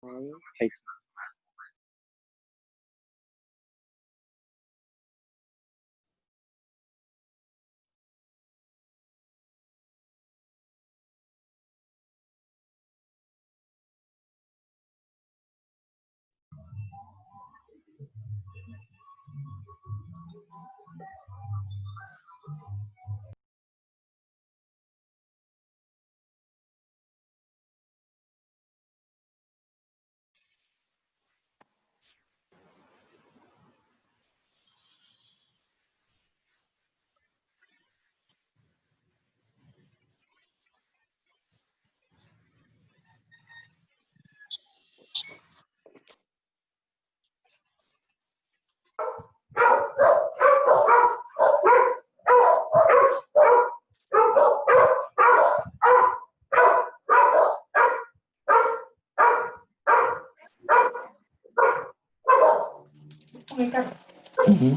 Hey, Ujú.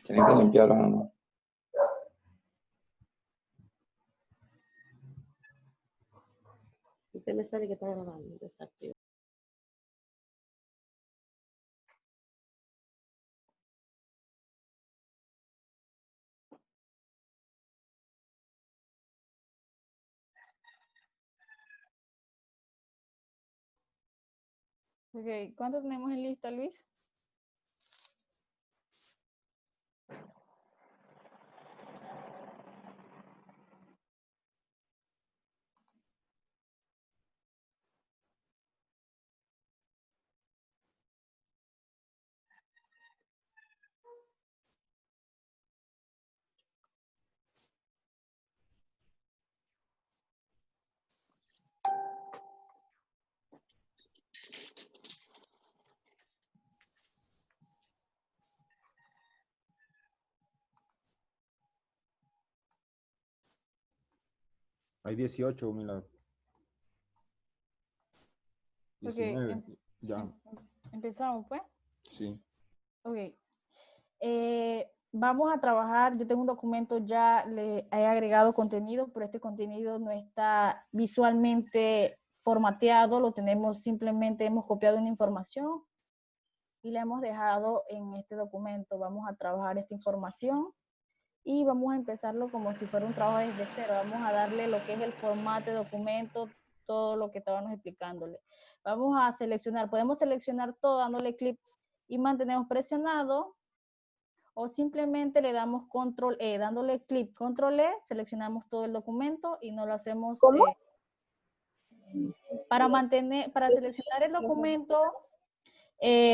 Tienen que limpiar, ¿no? Usted me sale que está grabando, desactiva. Ok, ¿cuánto tenemos en lista, Luis? Hay 18, Milagro. Ok, 19, ya, empezamos, pues. sí. Ok. Vamos a trabajar, yo tengo un documento, ya le he agregado contenido, pero este contenido no está visualmente formateado, lo tenemos simplemente, hemos copiado una información y la hemos dejado en este documento. Vamos a trabajar esta información y vamos a empezarlo como si fuera un trabajo desde cero. Vamos a darle lo que es el formato de documento, todo lo que estábamos explicándole. Vamos a seleccionar, podemos seleccionar todo dándole clic y mantenemos presionado, o simplemente le damos control E, dándole clic control E, seleccionamos todo el documento y no lo hacemos para seleccionar el documento.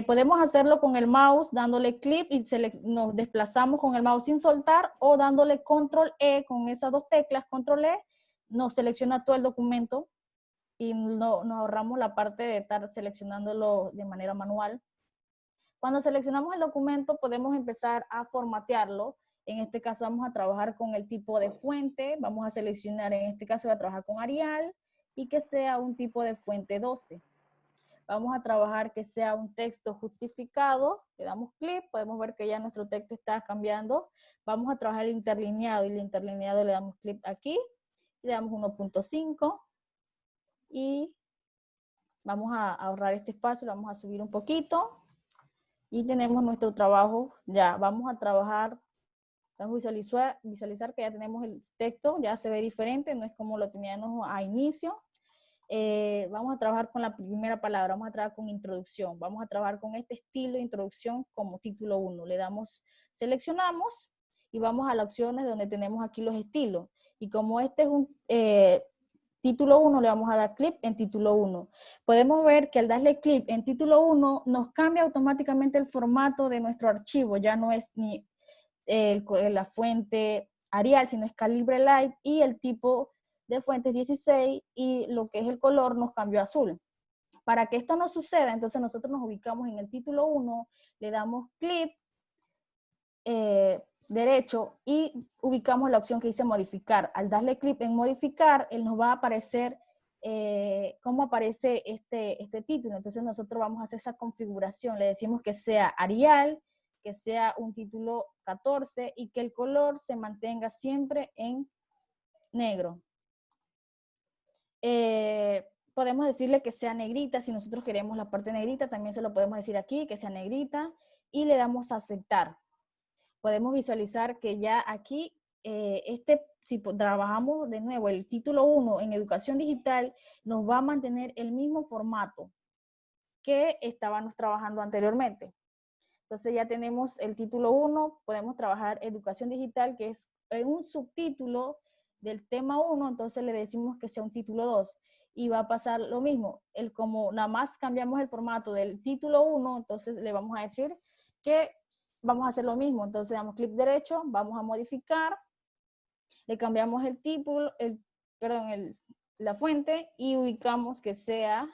Podemos hacerlo con el mouse, dándole clic y nos desplazamos con el mouse sin soltar, o dándole control E con esas dos teclas, control E, nos selecciona todo el documento y nos ahorramos la parte de estar seleccionándolo de manera manual. Cuando seleccionamos el documento podemos empezar a formatearlo. En este caso vamos a trabajar con el tipo de fuente, vamos a seleccionar, en este caso voy a trabajar con Arial y que sea un tipo de fuente 12. Vamos a trabajar que sea un texto justificado, le damos clic, podemos ver que ya nuestro texto está cambiando. Vamos a trabajar el interlineado, y el interlineado le damos clic aquí, le damos 1.5 y vamos a ahorrar este espacio, lo vamos a subir un poquito y tenemos nuestro trabajo ya. Vamos a trabajar, vamos a visualizar que ya tenemos el texto, ya se ve diferente, no es como lo teníamos a inicio. Vamos a trabajar con la primera palabra, vamos a trabajar con introducción, vamos a trabajar con este estilo de introducción como título 1. Le damos, seleccionamos y vamos a las opciones donde tenemos aquí los estilos. Y como este es un título 1, le vamos a dar clic en título 1. Podemos ver que al darle clic en título 1 nos cambia automáticamente el formato de nuestro archivo, ya no es ni la fuente Arial, sino es Calibre Light, y el tipo de fuentes 16 y lo que es el color nos cambió a azul. Para que esto no suceda, entonces nosotros nos ubicamos en el título 1, le damos clic derecho y ubicamos la opción que dice modificar. Al darle clic en modificar, él nos va a aparecer cómo aparece este título. Entonces nosotros vamos a hacer esa configuración. Le decimos que sea Arial, que sea un título 14 y que el color se mantenga siempre en negro. podemos decirle que sea negrita. Si nosotros queremos la parte negrita, también se lo podemos decir aquí, que sea negrita, y le damos a aceptar. Podemos visualizar que ya aquí, si trabajamos de nuevo el título 1 en educación digital, nos va a mantener el mismo formato que estábamos trabajando anteriormente. Entonces ya tenemos el título 1, podemos trabajar educación digital, que es un subtítulo del tema 1, entonces le decimos que sea un título 2. Y va a pasar lo mismo, como nada más cambiamos el formato del título 1, entonces le vamos a decir que vamos a hacer lo mismo. Entonces damos clic derecho, vamos a modificar, le cambiamos el título, la fuente y ubicamos que sea,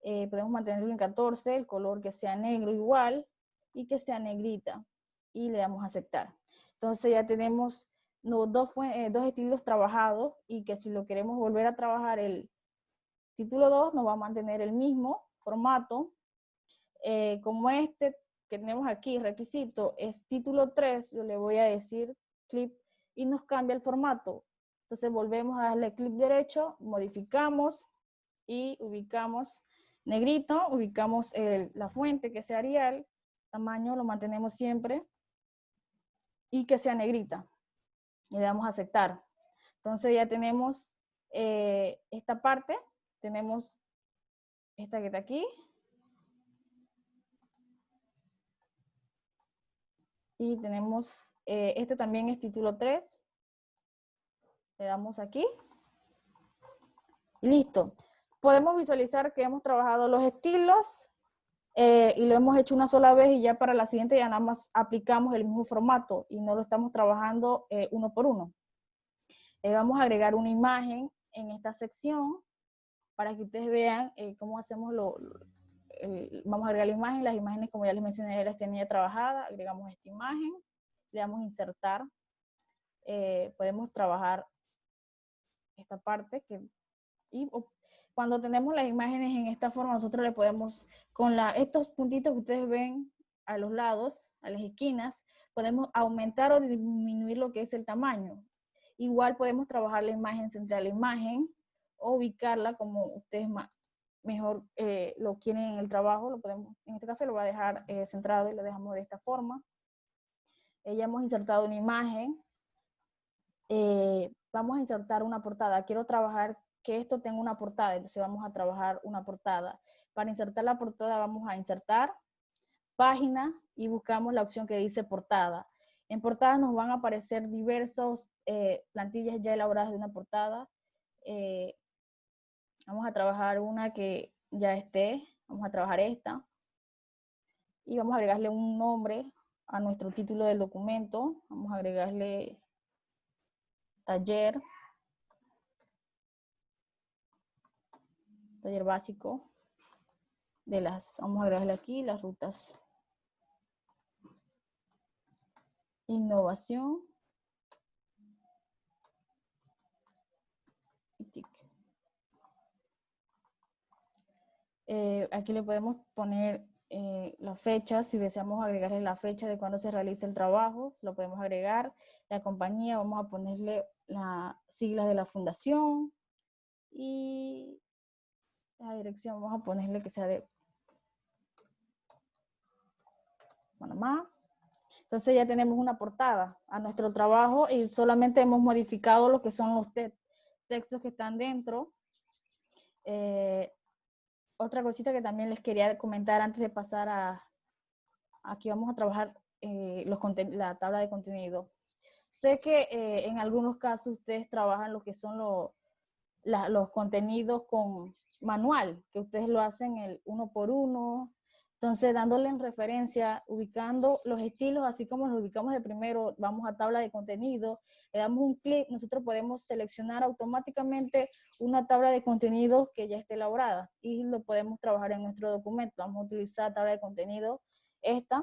podemos mantenerlo en 14, el color que sea negro igual y que sea negrita. Y le damos a aceptar. Entonces ya tenemos dos estilos trabajados y que si lo queremos volver a trabajar el título 2 nos va a mantener el mismo formato. Como este que tenemos aquí, requisito, es título 3, yo le voy a decir clic y nos cambia el formato. Entonces volvemos a darle clic derecho, modificamos y ubicamos negrito, ubicamos la fuente que sea Arial, tamaño lo mantenemos siempre y que sea negrita. Le damos a aceptar. Entonces ya tenemos esta parte, tenemos esta que está aquí. Y tenemos, este también es título 3. Le damos aquí. Y listo. Podemos visualizar que hemos trabajado los estilos y lo hemos hecho una sola vez y ya para la siguiente ya nada más aplicamos el mismo formato y no lo estamos trabajando uno por uno. Vamos a agregar una imagen en esta sección para que ustedes vean cómo hacemos vamos a agregar la imagen. Las imágenes, como ya les mencioné, ya las tenía trabajadas. Agregamos esta imagen, le damos a insertar. Podemos trabajar esta parte cuando tenemos las imágenes en esta forma, nosotros le podemos, con estos puntitos que ustedes ven a los lados, a las esquinas, podemos aumentar o disminuir lo que es el tamaño. Igual podemos trabajar la imagen central, la imagen, o ubicarla como ustedes mejor lo quieren en el trabajo. Lo podemos, en este caso lo voy a dejar centrado y lo dejamos de esta forma. Ya hemos insertado una imagen. Vamos a insertar una portada. Quiero trabajar que esto tenga una portada, entonces vamos a trabajar una portada. Para insertar la portada vamos a insertar página y buscamos la opción que dice portada. En portada nos van a aparecer diversas plantillas ya elaboradas de una portada. Vamos a trabajar una que ya esté, vamos a trabajar esta. Y vamos a agregarle un nombre a nuestro título del documento. Vamos a agregarle taller básico vamos a agregarle aquí las rutas. Innovación. Y TIC. Aquí le podemos poner la fecha, si deseamos agregarle la fecha de cuando se realiza el trabajo, se lo podemos agregar. La compañía, vamos a ponerle las siglas de la fundación y la dirección, vamos a ponerle que sea de Panamá. Entonces ya tenemos una portada a nuestro trabajo y solamente hemos modificado lo que son los textos que están dentro. Otra cosita que también les quería comentar antes de pasar aquí vamos a trabajar la tabla de contenido. Sé que en algunos casos ustedes trabajan lo que son los contenidos con manual, que ustedes lo hacen el 1 por 1. Entonces, dándole en referencia, ubicando los estilos, así como los ubicamos de primero, vamos a tabla de contenido, le damos un clic, nosotros podemos seleccionar automáticamente una tabla de contenido que ya esté elaborada y lo podemos trabajar en nuestro documento. Vamos a utilizar tabla de contenido esta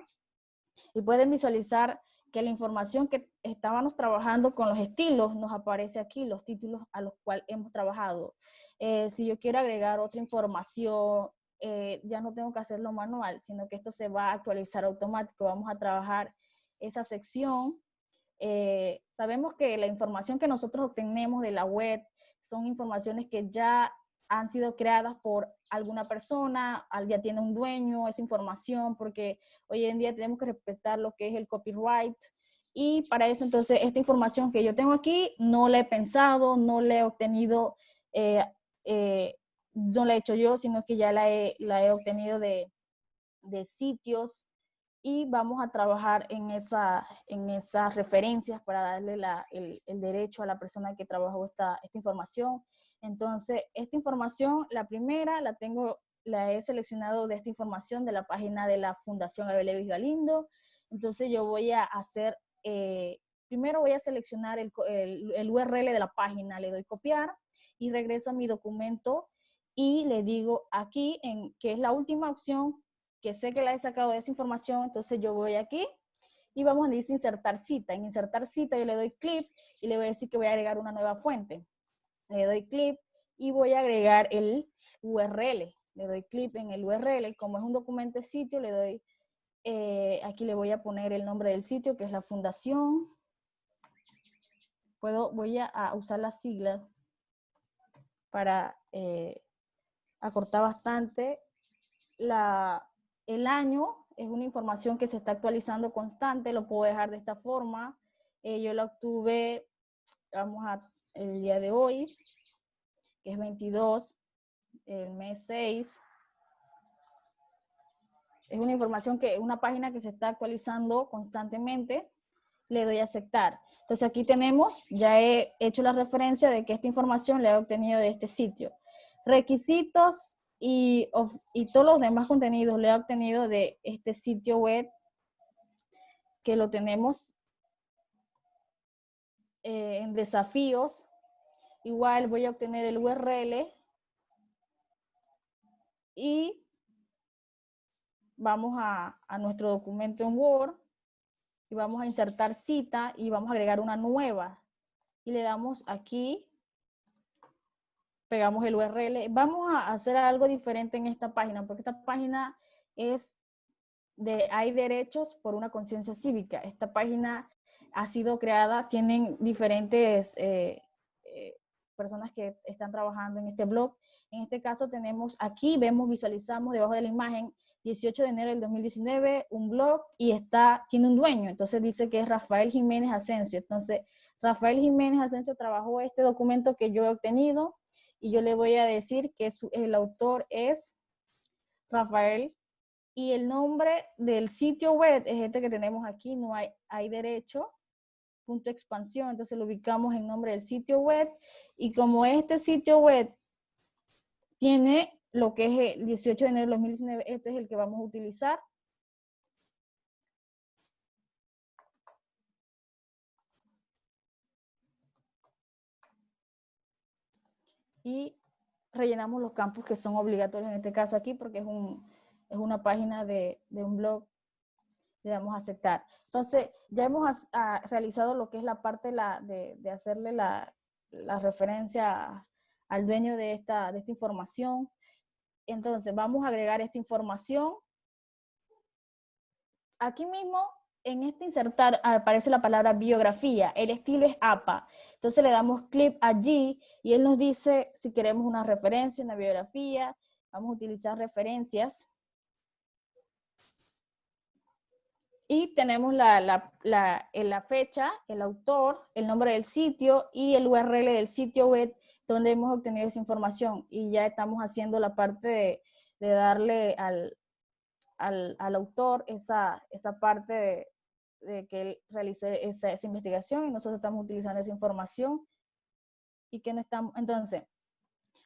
y pueden visualizar que la información que estábamos trabajando con los estilos nos aparece aquí, los títulos a los cuales hemos trabajado. Si yo quiero agregar otra información, ya no tengo que hacerlo manual, sino que esto se va a actualizar automático. Vamos a trabajar esa sección. Sabemos que la información que nosotros obtenemos de la web son informaciones que ya han sido creadas por alguna persona, ya tiene un dueño, esa información, porque hoy en día tenemos que respetar lo que es el copyright. Y para eso, entonces, esta información que yo tengo aquí, no la he pensado, no la he obtenido, no la he hecho yo, sino que ya la he obtenido de sitios, y vamos a trabajar en esas referencias para darle el derecho a la persona que trabajó esta información. Entonces, esta información, la primera, la he seleccionado de esta información de la página de la Fundación Abel Levis Galindo. Entonces, yo voy a hacer, primero voy a seleccionar el URL de la página, le doy copiar y regreso a mi documento y le digo aquí, que es la última opción, que sé que la he sacado de esa información, entonces yo voy aquí y vamos a decir insertar cita. En insertar cita yo le doy clic y le voy a decir que voy a agregar una nueva fuente. Le doy clic y voy a agregar el URL. Le doy clic en el URL. Como es un documento de sitio, le doy, aquí le voy a poner el nombre del sitio, que es la fundación. Voy a usar las siglas para acortar bastante. El año es una información que se está actualizando constante, lo puedo dejar de esta forma. Yo la obtuve, el día de hoy, que es 22, el mes 6. Es una información una página que se está actualizando constantemente. Le doy a aceptar. Entonces aquí tenemos, ya he hecho la referencia de que esta información la he obtenido de este sitio. Requisitos y todos los demás contenidos le he obtenido de este sitio web, que lo tenemos en desafíos. Igual voy a obtener el URL y vamos a nuestro documento en Word y vamos a insertar cita y vamos a agregar una nueva y le damos aquí, pegamos el URL. Vamos a hacer algo diferente en esta página, porque esta página hay derechos por una conciencia cívica. Esta página ha sido creada, tienen diferentes personas que están trabajando en este blog. En este caso tenemos aquí, visualizamos debajo de la imagen, 18 de enero del 2019, un blog y tiene un dueño. Entonces dice que es Rafael Jiménez Asensio. Entonces, Rafael Jiménez Asensio trabajó este documento que yo he obtenido y yo le voy a decir que el autor es Rafael. Y el nombre del sitio web es este que tenemos aquí, no hay derecho, punto expansión. Entonces lo ubicamos en nombre del sitio web. Y como este sitio web tiene lo que es el 18 de enero de 2019, este es el que vamos a utilizar. Y rellenamos los campos que son obligatorios en este caso aquí, porque es una página de un blog. Le damos a aceptar. Entonces, ya hemos realizado lo que es la parte de hacerle la referencia al dueño de esta información. Entonces, vamos a agregar esta información. Aquí mismo, en este insertar, aparece la palabra biografía. El estilo es APA. Entonces, le damos clic allí y él nos dice si queremos una referencia, una biografía. Vamos a utilizar referencias. Y tenemos la fecha, el autor, el nombre del sitio y el URL del sitio web donde hemos obtenido esa información. Y ya estamos haciendo la parte de darle al autor esa parte de que él realizó esa investigación y nosotros estamos utilizando esa información. Y que no estamos, entonces,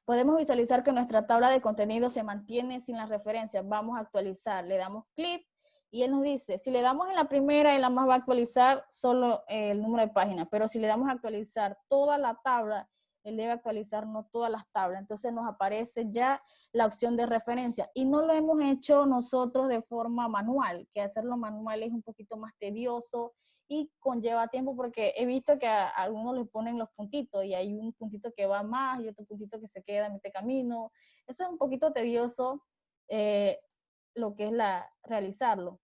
podemos visualizar que nuestra tabla de contenido se mantiene sin las referencias. Vamos a actualizar, le damos clic. Y él nos dice, si le damos en la primera, él nada más va a actualizar solo el número de páginas, pero si le damos a actualizar toda la tabla, él debe actualizar no todas las tablas. Entonces nos aparece ya la opción de referencia. Y no lo hemos hecho nosotros de forma manual, que hacerlo manual es un poquito más tedioso y conlleva tiempo, porque he visto que a algunos les ponen los puntitos y hay un puntito que va más y otro puntito que se queda en este camino. Eso es un poquito tedioso. Lo que es realizarlo.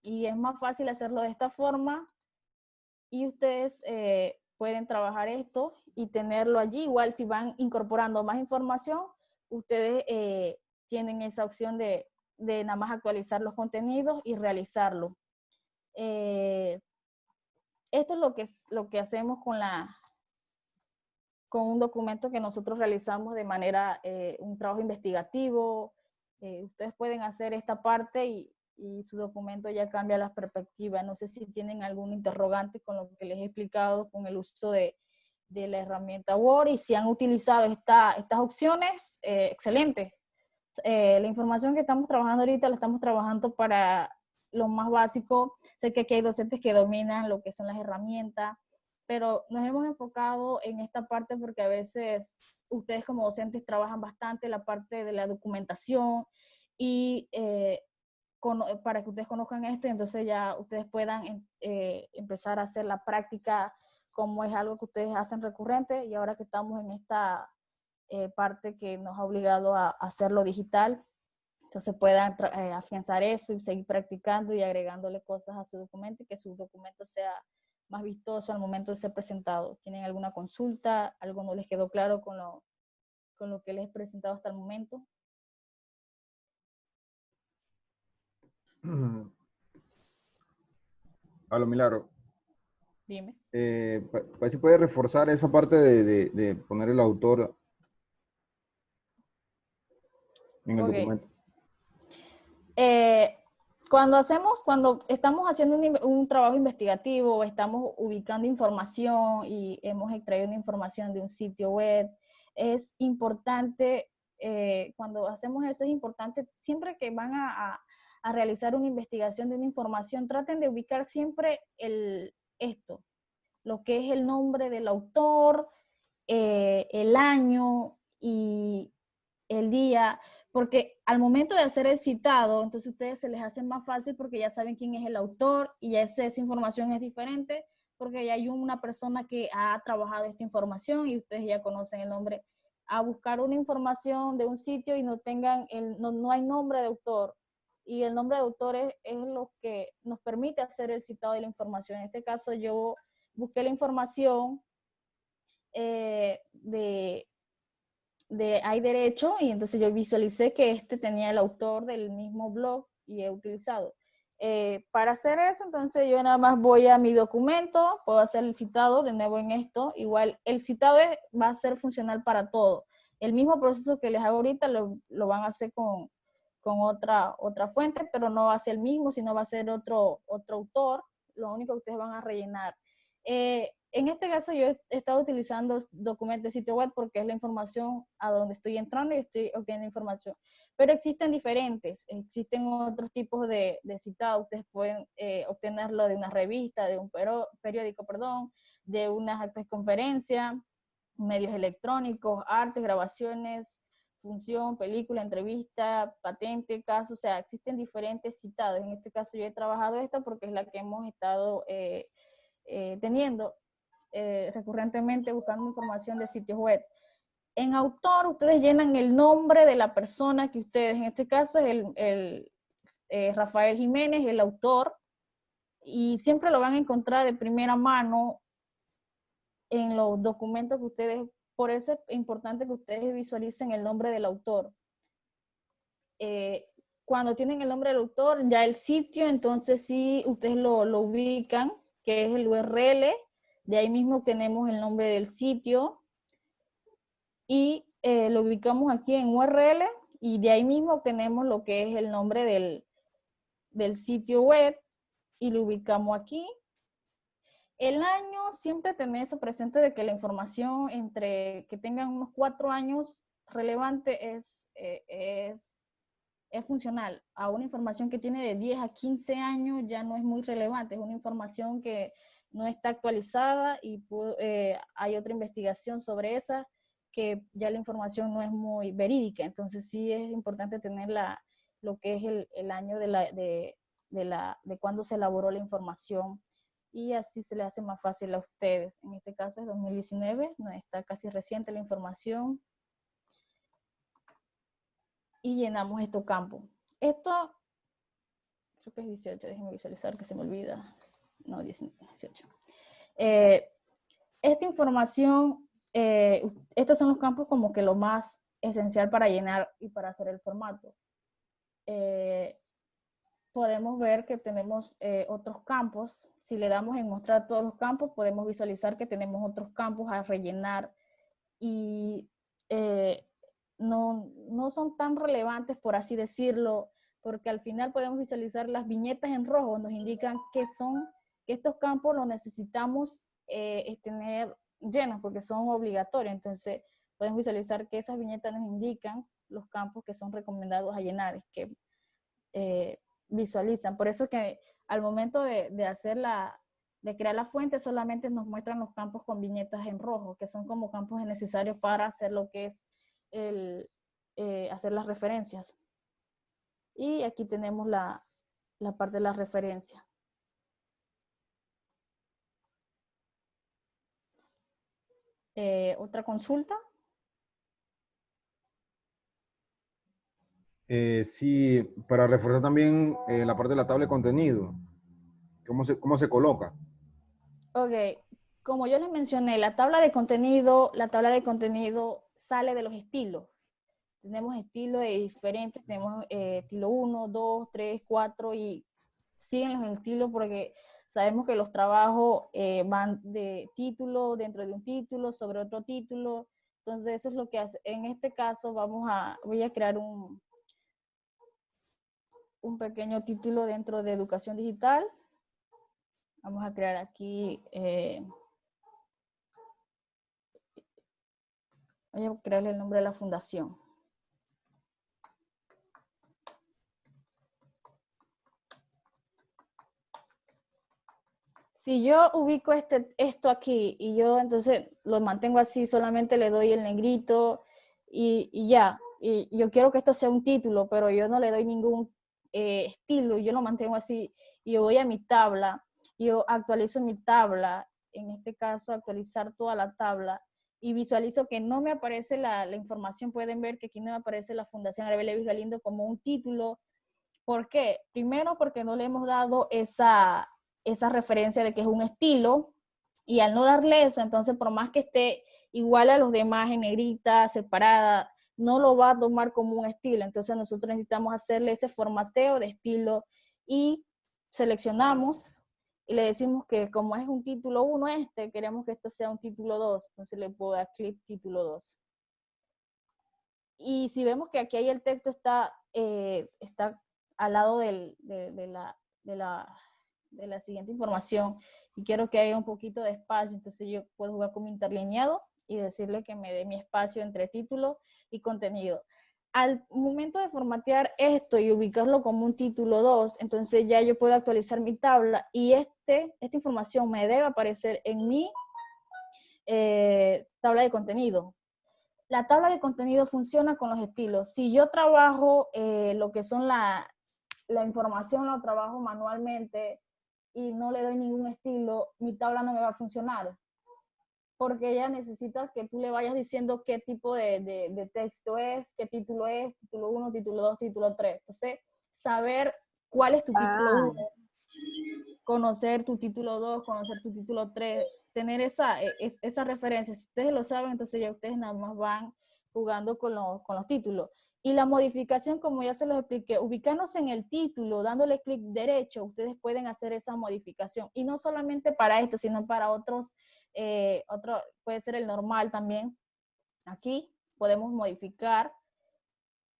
Y es más fácil hacerlo de esta forma y ustedes pueden trabajar esto y tenerlo allí. Igual si van incorporando más información, ustedes tienen esa opción de nada más actualizar los contenidos y realizarlo. Esto es lo que hacemos con un documento que nosotros realizamos de manera, un trabajo investigativo. Ustedes pueden hacer esta parte y su documento ya cambia la perspectiva. No sé si tienen algún interrogante con lo que les he explicado con el uso de la herramienta Word, y si han utilizado estas opciones, excelente. La información que estamos trabajando ahorita la estamos trabajando para lo más básico. Sé que aquí hay docentes que dominan lo que son las herramientas, pero nos hemos enfocado en esta parte porque a veces ustedes como docentes trabajan bastante la parte de la documentación y para que ustedes conozcan esto, y entonces ya ustedes puedan empezar a hacer la práctica, como es algo que ustedes hacen recurrente, y ahora que estamos en esta parte que nos ha obligado a hacerlo digital, entonces puedan afianzar eso y seguir practicando y agregándole cosas a su documento, y que su documento sea más vistoso al momento de ser presentado. ¿Tienen alguna consulta? ¿Algo no les quedó claro con lo que les he presentado hasta el momento? A lo Milagro. Dime. Para ver si puede reforzar esa parte de poner el autor en el Ok. documento. Cuando estamos haciendo un trabajo investigativo, estamos ubicando información y hemos extraído una información de un sitio web, es importante, cuando hacemos eso es importante, siempre que van a realizar una investigación de una información, traten de ubicar siempre lo que es el nombre del autor, el año y el día, porque al momento de hacer el citado, entonces a ustedes se les hace más fácil porque ya saben quién es el autor, y ya esa información es diferente porque ya hay una persona que ha trabajado esta información y ustedes ya conocen el nombre. A buscar una información de un sitio y no hay nombre de autor, y el nombre de autor es lo que nos permite hacer el citado de la información. En este caso yo busqué la información de Hay Derecho, y entonces yo visualicé que tenía el autor del mismo blog y he utilizado. Para hacer eso, entonces yo nada más voy a mi documento, puedo hacer el citado de nuevo en esto. Igual el citado va a ser funcional para todo. El mismo proceso que les hago ahorita lo van a hacer con otra fuente, pero no va a ser el mismo, sino va a ser otro autor. Lo único que ustedes van a rellenar. En este caso yo he estado utilizando documentos de sitio web porque es la información a donde estoy entrando y estoy obteniendo información. Pero existen otros tipos de citado. Ustedes pueden obtenerlo de una revista, de un periódico, de unas actas de conferencia, medios electrónicos, artes, grabaciones, función, película, entrevista, patente, caso. O sea, existen diferentes citados. En este caso yo he trabajado esta porque es la que hemos estado teniendo recurrentemente buscando información de sitios web. En autor, ustedes llenan el nombre de la persona que ustedes, en este caso es Rafael Jiménez, el autor, y siempre lo van a encontrar de primera mano en los documentos que ustedes, por eso es importante que ustedes visualicen el nombre del autor. Cuando tienen el nombre del autor, ya el sitio, entonces sí, ustedes lo ubican, que es el URL. De ahí mismo tenemos el nombre del sitio y lo ubicamos aquí en URL, y de ahí mismo tenemos lo que es el nombre del sitio web y lo ubicamos aquí. El año, siempre tener eso presente, de que la información entre que tengan unos 4 años relevante es funcional. A una información que tiene de 10 a 15 años ya no es muy relevante, es una información que no está actualizada y hay otra investigación sobre esa que ya la información no es muy verídica. Entonces sí es importante tener lo que es el año de cuando se elaboró la información, y así se le hace más fácil a ustedes. En este caso es 2019, no está casi reciente la información. Y llenamos estos campos. Esto, creo que es 18, déjenme visualizar que se me olvida. No, 18. Esta información, estos son los campos como que lo más esencial para llenar y para hacer el formato. Podemos ver que tenemos otros campos. Si le damos en mostrar todos los campos, podemos visualizar que tenemos otros campos a rellenar y no son tan relevantes, por así decirlo, porque al final podemos visualizar las viñetas en rojo, nos indican que estos campos los necesitamos tener llenos porque son obligatorios. Entonces podemos visualizar que esas viñetas nos indican los campos que son recomendados a llenar, que visualizan. Por eso que al momento de crear la fuente solamente nos muestran los campos con viñetas en rojo, que son como campos necesarios para hacer lo que es hacer las referencias. Y aquí tenemos la parte de las referencias. ¿Otra consulta? Sí, para reforzar también la parte de la tabla de contenido. ¿Cómo se coloca? Ok, como yo les mencioné, la tabla de contenido sale de los estilos. Tenemos estilos diferentes, tenemos estilo 1, 2, 3, 4 y siguen los estilos porque sabemos que los trabajos van de título, dentro de un título, sobre otro título. Entonces eso es lo que hace. En este caso voy a crear un pequeño título dentro de educación digital. Vamos a crear aquí, voy a crearle el nombre de la fundación. Si yo ubico esto aquí y yo entonces lo mantengo así, solamente le doy el negrito y ya. Y yo quiero que esto sea un título, pero yo no le doy ningún estilo, yo lo mantengo así y yo voy a mi tabla, yo actualizo mi tabla, en este caso actualizar toda la tabla y visualizo que no me aparece la información. Pueden ver que aquí no me aparece la Fundación Arabia Levis Galindo como un título. ¿Por qué? Primero porque no le hemos dado esa referencia de que es un estilo, y al no darle eso, entonces por más que esté igual a los demás en negrita, separada, no lo va a tomar como un estilo. Entonces nosotros necesitamos hacerle ese formateo de estilo y seleccionamos y le decimos que como es un título 1 queremos que esto sea un título 2, entonces le puedo dar clic título 2. Y si vemos que aquí el texto está al lado de la siguiente información y quiero que haya un poquito de espacio, entonces yo puedo jugar con mi interlineado y decirle que me dé mi espacio entre título y contenido. Al momento de formatear esto y ubicarlo como un título 2, entonces ya yo puedo actualizar mi tabla y esta información me debe aparecer en mi tabla de contenido. La tabla de contenido funciona con los estilos. Si yo trabajo lo que son la información, lo trabajo manualmente y no le doy ningún estilo, mi tabla no me va a funcionar. Porque ella necesita que tú le vayas diciendo qué tipo de texto es, qué título es, título 1, título 2, título 3. Entonces, saber cuál es tu título 1, conocer tu título 2, conocer tu título 3, tener esa referencia. Si ustedes lo saben, entonces ya ustedes nada más van jugando con los títulos. Y la modificación, como ya se los expliqué, ubicándose en el título, dándole clic derecho, ustedes pueden hacer esa modificación. Y no solamente para esto, sino para otros, puede ser el normal también. Aquí podemos modificar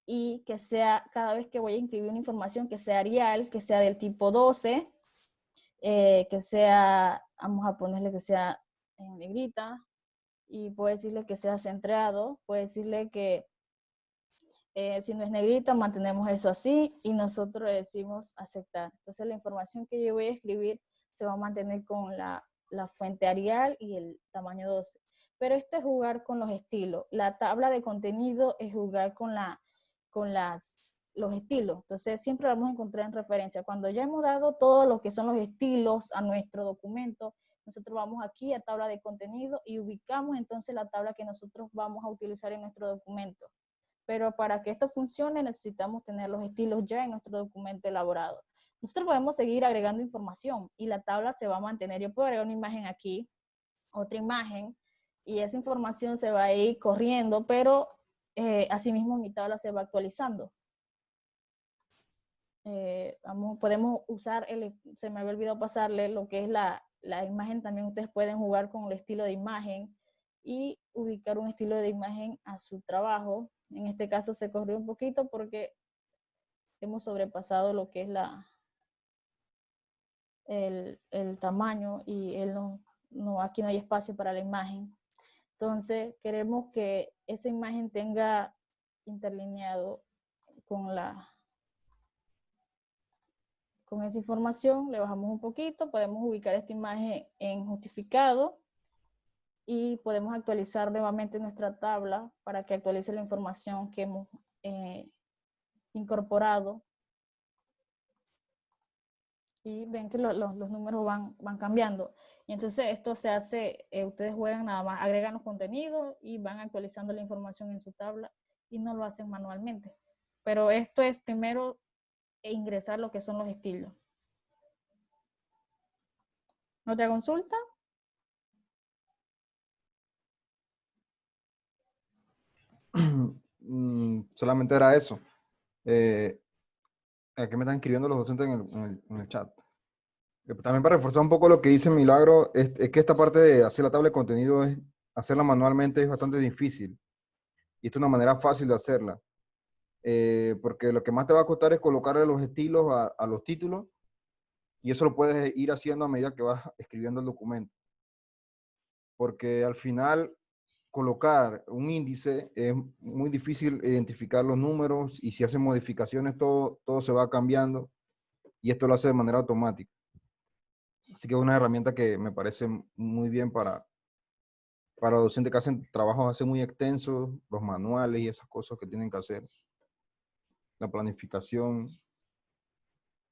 y que sea, cada vez que voy a inscribir una información, que sea Arial, que sea del tipo 12, que sea, vamos a ponerle que sea en negrita, y puedo decirle que sea centrado, puedo decirle que si no es negrita, mantenemos eso así, y nosotros decimos aceptar. Entonces la información que yo voy a escribir se va a mantener con la fuente Arial y el tamaño 12. Pero esto es jugar con los estilos. La tabla de contenido es jugar con los estilos. Entonces siempre lo vamos a encontrar en referencia. Cuando ya hemos dado todo lo que son los estilos a nuestro documento, nosotros vamos aquí a tabla de contenido y ubicamos entonces la tabla que nosotros vamos a utilizar en nuestro documento. Pero para que esto funcione necesitamos tener los estilos ya en nuestro documento elaborado. Nosotros podemos seguir agregando información y la tabla se va a mantener. Yo puedo agregar una imagen aquí otra imagen y esa información se va a ir corriendo, pero asimismo mi tabla se va actualizando. Podemos usar, se me había olvidado pasarle lo que es la imagen. También ustedes pueden jugar con el estilo de imagen y ubicar un estilo de imagen a su trabajo. En este caso se corrió un poquito porque hemos sobrepasado lo que es el tamaño y aquí no hay espacio para la imagen. Entonces queremos que esa imagen tenga interlineado con esa información. Le bajamos un poquito, podemos ubicar esta imagen en justificado y podemos actualizar nuevamente nuestra tabla para que actualice la información que hemos incorporado. Y ven que los números van cambiando. Y entonces esto se hace, ustedes juegan nada más, agregan los contenidos y van actualizando la información en su tabla y no lo hacen manualmente. Pero esto es primero ingresar lo que son los estilos. ¿Otra consulta? Solamente era eso. Aquí me están escribiendo los docentes en el chat. También para reforzar un poco lo que dice Milagro, es que esta parte de hacer la tabla de contenido, hacerla manualmente es bastante difícil. Y esta es una manera fácil de hacerla. Porque lo que más te va a costar es colocarle los estilos a los títulos, y eso lo puedes ir haciendo a medida que vas escribiendo el documento. Porque al final, colocar un índice es muy difícil identificar los números, y si hacen modificaciones todo se va cambiando, y esto lo hace de manera automática. Así que es una herramienta que me parece muy bien para los docentes que hacen trabajos así muy extensos, los manuales y esas cosas que tienen que hacer, la planificación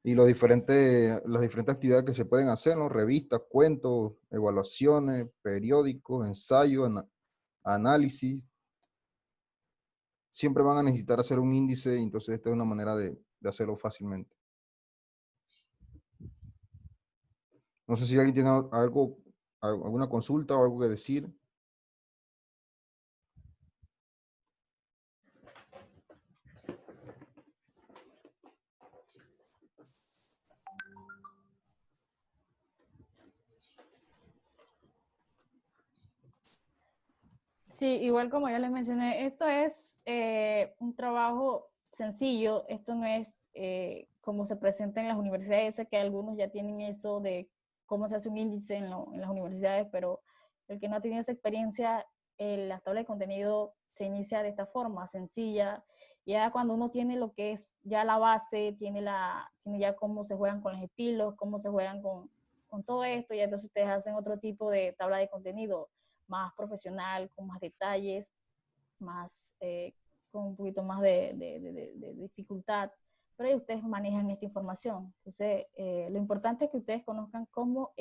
y las diferentes actividades que se pueden hacer, ¿no? Revistas, cuentos, evaluaciones, periódicos, ensayos, análisis. Siempre van a necesitar hacer un índice, entonces esta es una manera de hacerlo fácilmente. No sé si alguien tiene alguna consulta o algo que decir. Sí, igual como ya les mencioné, esto es un trabajo sencillo. Esto no es como se presenta en las universidades. Sé que algunos ya tienen eso de cómo se hace un índice en las universidades, pero el que no ha tenido esa experiencia, la tabla de contenido se inicia de esta forma, sencilla. Ya cuando uno tiene lo que es ya la base, tiene ya cómo se juegan con los estilos, cómo se juegan con todo esto, ya entonces ustedes hacen otro tipo de tabla de contenido más profesional, con más detalles, con un poquito más de dificultad, pero ahí ustedes manejan esta información. Entonces, lo importante es que ustedes conozcan cómo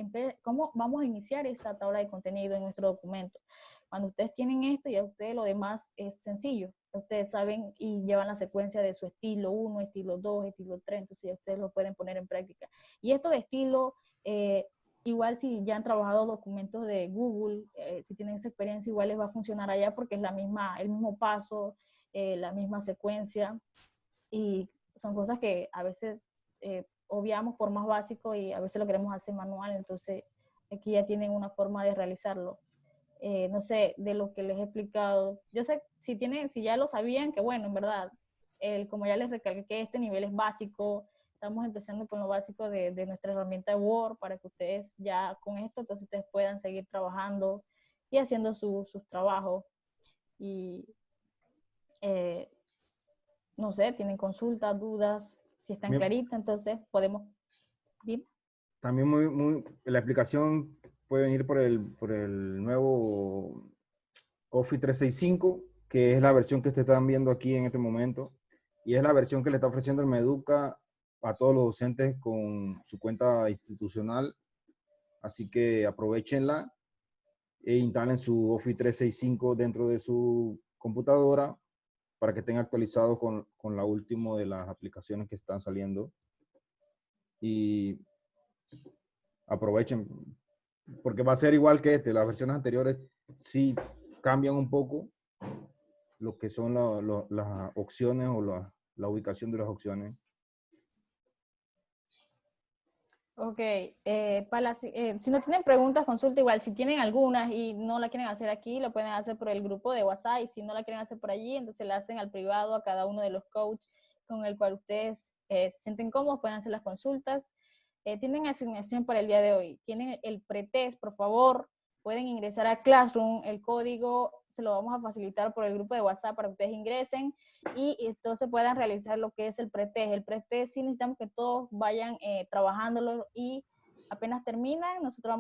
vamos a iniciar esa tabla de contenido en nuestro documento. Cuando ustedes tienen esto, ya ustedes lo demás es sencillo. Ustedes saben y llevan la secuencia de su estilo 1, estilo 2, estilo 3, entonces ya ustedes lo pueden poner en práctica. Y estos estilos, igual si ya han trabajado documentos de Google, si tienen esa experiencia, igual les va a funcionar allá porque es el mismo paso, la misma secuencia, y son cosas que a veces obviamos por más básico y a veces lo queremos hacer manual. Entonces aquí ya tienen una forma de realizarlo. No sé, de lo que les he explicado, yo sé, si ya lo sabían, que bueno, en verdad, como ya les recalqué, que este nivel es básico. Estamos empezando con lo básico de nuestra herramienta de Word para que ustedes ya con esto, entonces ustedes puedan seguir trabajando y haciendo sus trabajos. Y no sé, tienen consultas, dudas, si están Bien. claritas, entonces podemos... ¿Dime? También la aplicación puede venir por el nuevo Office 365, que es la versión que ustedes están viendo aquí en este momento, y es la versión que le está ofreciendo el Meduca a todos los docentes con su cuenta institucional. Así que aprovechenla e instalen su Office 365 dentro de su computadora para que estén actualizados con la última de las aplicaciones que están saliendo. Y aprovechen. porque va a ser igual que las versiones anteriores sí cambian un poco lo que son las opciones o la ubicación de las opciones. Ok, si no tienen preguntas, consulta igual. Si tienen algunas y no la quieren hacer aquí, lo pueden hacer por el grupo de WhatsApp. Y si no la quieren hacer por allí, entonces la hacen al privado a cada uno de los coaches con el cual ustedes se sienten cómodos, pueden hacer las consultas. Tienen asignación para el día de hoy. Tienen el pretest, por favor, pueden ingresar a Classroom. El código se lo vamos a facilitar por el grupo de WhatsApp para que ustedes ingresen y entonces puedan realizar lo que es el pretest. El pretest sí necesitamos que todos vayan trabajándolo y apenas terminan, nosotros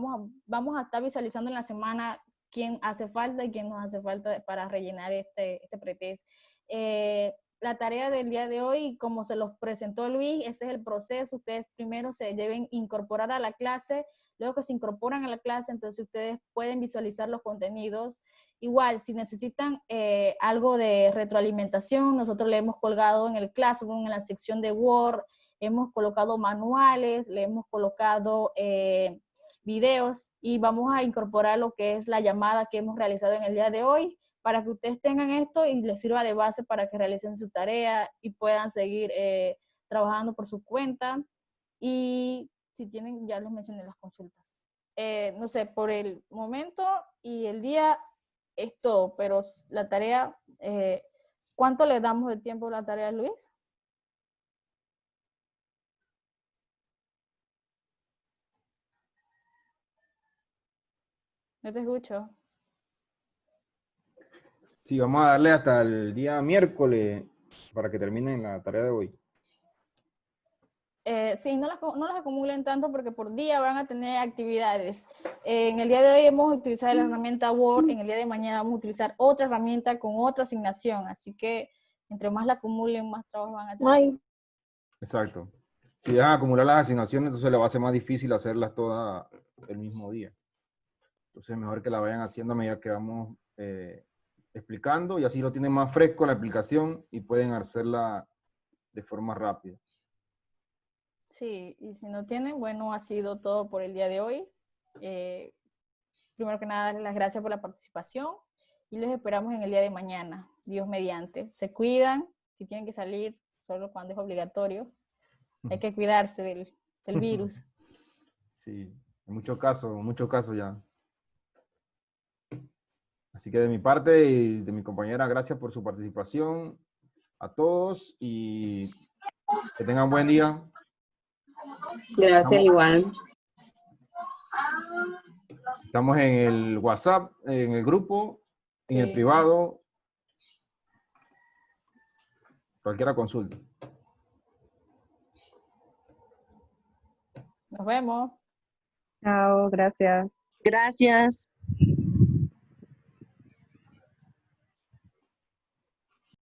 vamos a estar visualizando en la semana quién hace falta y quién nos hace falta para rellenar este pretest. La tarea del día de hoy, como se los presentó Luis, ese es el proceso. Ustedes primero se deben incorporar a la clase, luego que se incorporan a la clase, entonces ustedes pueden visualizar los contenidos. Igual, si necesitan algo de retroalimentación, nosotros le hemos colgado en el Classroom, en la sección de Word, hemos colocado manuales, le hemos colocado videos y vamos a incorporar lo que es la llamada que hemos realizado en el día de hoy para que ustedes tengan esto y les sirva de base para que realicen su tarea y puedan seguir trabajando por su cuenta. Y si tienen, ya les mencioné las consultas. No sé, por el momento y el día es todo, pero la tarea, ¿cuánto le damos de tiempo a la tarea, Luis? No te escucho. Sí, vamos a darle hasta el día miércoles para que terminen la tarea de hoy. Sí, no las acumulen tanto porque por día van a tener actividades. En el día de hoy hemos utilizado la herramienta Word, en el día de mañana vamos a utilizar otra herramienta con otra asignación, así que entre más la acumulen, más trabajo van a tener. Ay, Exacto. Si dejan acumular las asignaciones, entonces le va a ser más difícil hacerlas todas el mismo día. Entonces mejor que la vayan haciendo a medida que vamos explicando y así lo tienen más fresco la aplicación y pueden hacerla de forma rápida. Sí, y si no tienen, bueno, ha sido todo por el día de hoy. Primero que nada, darles las gracias por la participación y los esperamos en el día de mañana, Dios mediante. Se cuidan, si tienen que salir, solo cuando es obligatorio. Hay que cuidarse del virus. Sí, en muchos casos ya. Así que de mi parte y de mi compañera, gracias por su participación a todos y que tengan buen día. gracias igual. Estamos en el WhatsApp, en el grupo, en el Sí. privado. Cualquiera consulta. Nos vemos. Chao, gracias. Gracias.